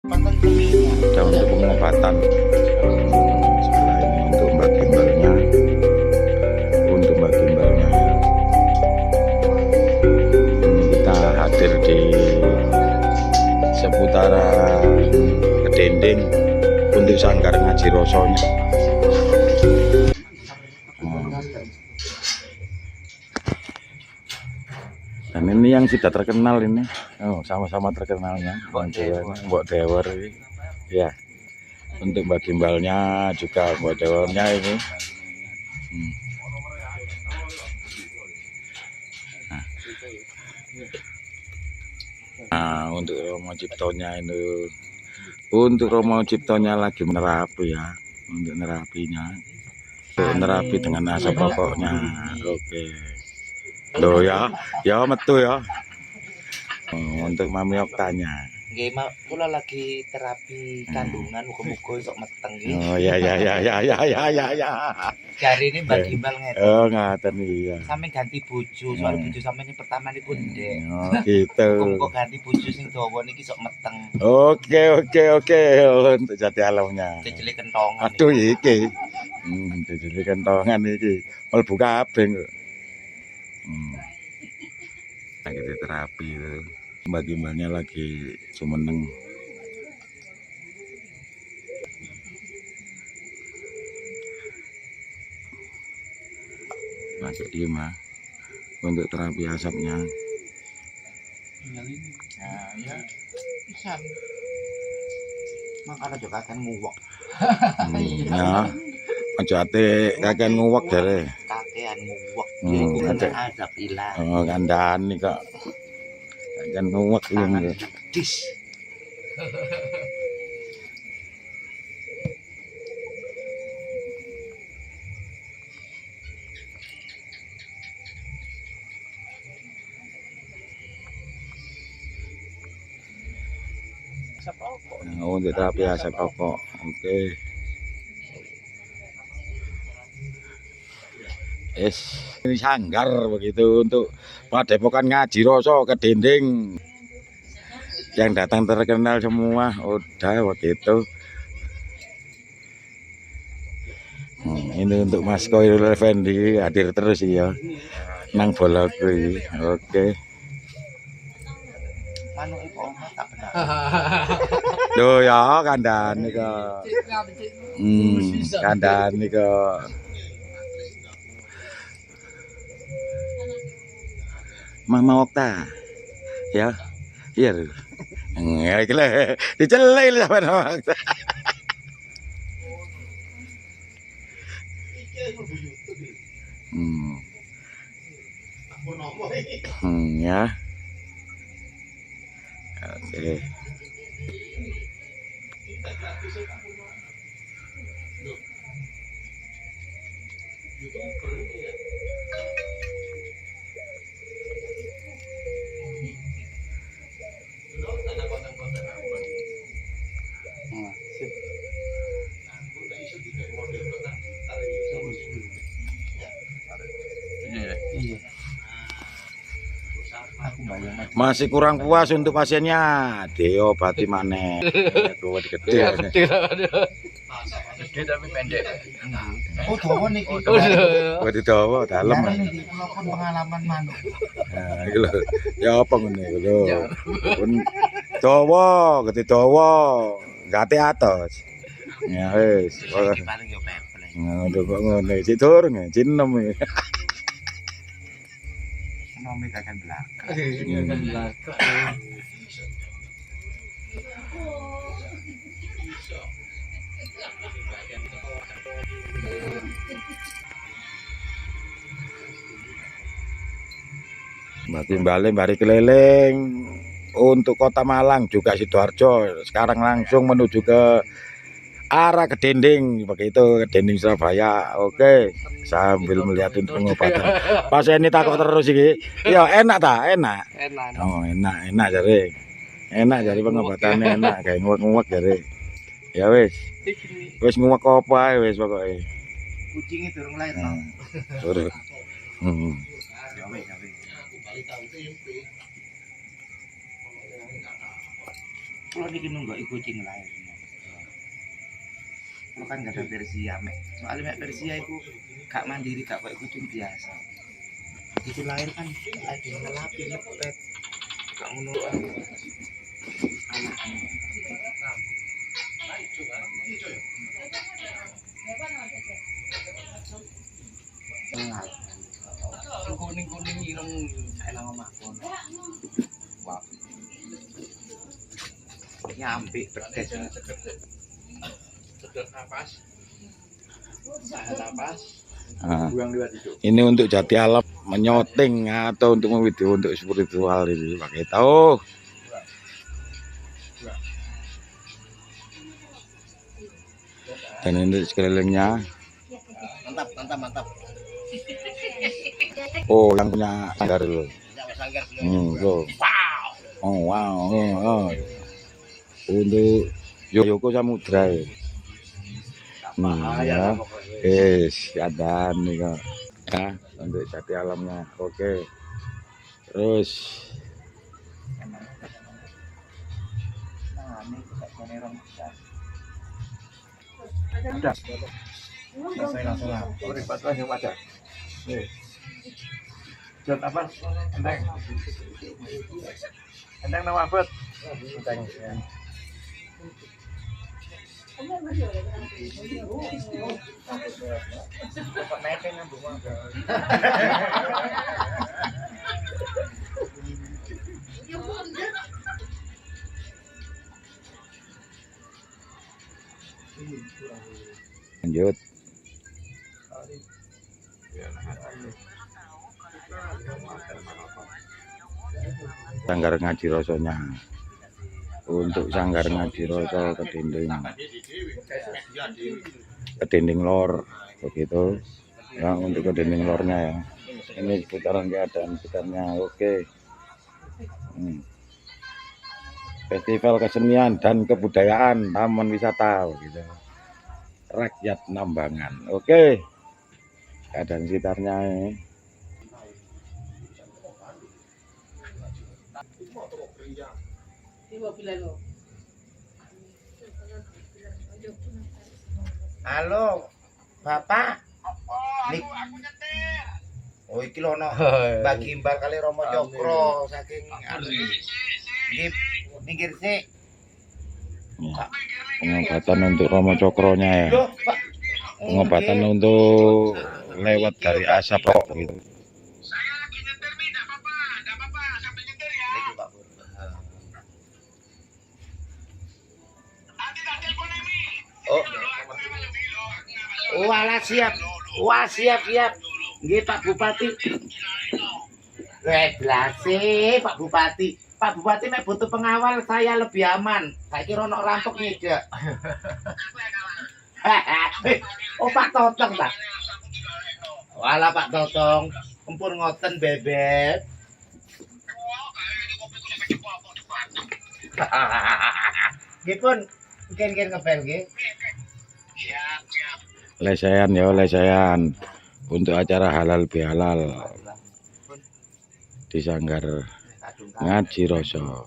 Ada untuk pengobatan. Sebelah ini untuk Mbak Gimbalnya. Untuk Mbak Gimbalnya. Ini kita hadir di seputaran Kedending untuk Sanggar Ngaji Rosonya. Dan ini yang sudah terkenal ini, sama-sama terkenalnya, Mbok Dewer ini, ya. Untuk Mbak Gimbalnya juga Mbok Dewernya ini. Nah, untuk Romo Ciptonya itu, untuk Romo Ciptonya lagi menerapi ya, untuk nerapinya, untuk nerapi dengan asap pokoknya, oke. Loh ya, ya metu ya. Untuk Mami Oktanya. Nggih, kula lagi terapi kandungan, muga-muga iso meteng nggih. Oh ya. Jari ini Mbak Gimbal ngeten. Oh, ngaten iya. Sampe ganti bojo, soal bojo sampeyan yang pertama niku ndek. Oh, gitu. Muga-muga ganti bojo sing dawa niki sok meteng. Oke. Untuk jati alamnya. Jejele kentongan. Aduh iki. Jejele kentongan iki. Mlebu kabeh kok. Lagi terapi itu. Mbak Gimbalnya lagi sumeneng. Lagi lima untuk terapi asapnya. Nah, ya. Pisan. Makanya juga akan nguwek. Ya. Aja ate kakean nguwek jare. Kakean nguwek. Ada Adab ilang. oh, kandhani kok. Kakean nguwek iki. Dis. Nah, untuk terapi asap rokok. Oke. Ini sanggar begitu untuk Padepokan Ngaji Roso Kedending. Yang datang terkenal semua udah begitu. Ini untuk Mas Koirul Effendi hadir terus ya. Nang bolaku iki. Oke. Manuke kok tak benar. Loh ya kandhane kok. Kandhane kok. Mama Okta. Ya. Iya lho. Ya iki lho. Dicelek lho sampean Mama Okta. Ya. Oke. Masih kurang puas untuk pasiennya, diobati maneh. Gua gede. Gede tapi pendek. Oh, dawa niki. Gua didawa dalem. Kula pun pengalaman manuk. Nah, iki lho. Ya apa ngene iki lho. Pun dawa, gede dawa. Gate atos. Ya wis. Paling yo peplek. Ngono kok ngene. Cik durung, cik enom iki. Nome kakan belakang. Mbak Gimbale bari keliling untuk Kota Malang juga Sidoarjo. Sekarang langsung menuju ke arah Kedending begitu, Kedending Surabaya. Oke, sambil melihat pengobatan. Pasien ini takut terus iki. Ya enak ta, enak. Oh, enak jare. Enak jare pengobatannya enak, kayak nguwek-nguwek jare. Ya wis. Wis nguwek apa ae wis pokoke. Kucinge durung lair. Durung. Ya wis, ya wis. Kalau niki nunggu kucing lahir. Kalau kan gak ada Persia, mek. Soalnya mek Persia itu gak mandiri, gak kayak kucing biasa. Itu lahir kan lagi ngelapi ngepet, gak ngono anak. Kuning ireng enak makon. Wah. Nyampe pedes. Sedot napas. Tahan napas. Buang lewat itu. Ini untuk jati alam menyoting atau untuk memvideo untuk spiritual ini pakai tahu. Dan ini sekelilingnya. Mantap. Oh, yang punya sanggar dulu. Wow. Oh, wow. Oh. Untuk Yoko Samudra. Ya. Ada nih kok. Ya, untuk jati alamnya. Oke. Terus Nah, ini kita koneron kita. Udah. Selesai langsung lah. Ribat langsung aja. Nih. Jod apa? Enteng. Enteng nama apa? Enteng. lanjut. Sanggar ngaji rosonya. Untuk sanggar ngaji roso ke dinding lor begitu ya, untuk ke dinding lornya ya. Ini seputaran keadaan sekitarnya. Oke. Festival kesenian dan kebudayaan taman wisata gitu. Rakyat Nambangan. Oke. Keadaan sekitarnya ini. Halo, Bapak. Nik. Oh, iki lho ono bagi imbal kali Romo Cokro saking pinggir sik. Pengobatan untuk Romo Cokronya ya. Loh, Pak. Pengobatan untuk lewat dari asap kok gitu. Saya lagi nyetir nih, enggak apa-apa, sambil nyetir ya. Niki, Pak Pur. Nanti tak telepon Emi. Oh. Wala siap. Wah, siap. Nggih, Pak Bupati. Blase, Pak Bupati. Pak Bupati mek butuh pengawal saya lebih aman. Saya kira ono rampok nih, Dek. Oh, Pak Totong, Pak. Wala Pak Totong. Empun ngoten bebek. Nggih pun, mungkin ngebel nggih. Lesehan ya, lesehan untuk acara halal bihalal di Sanggar Ngaji Roso.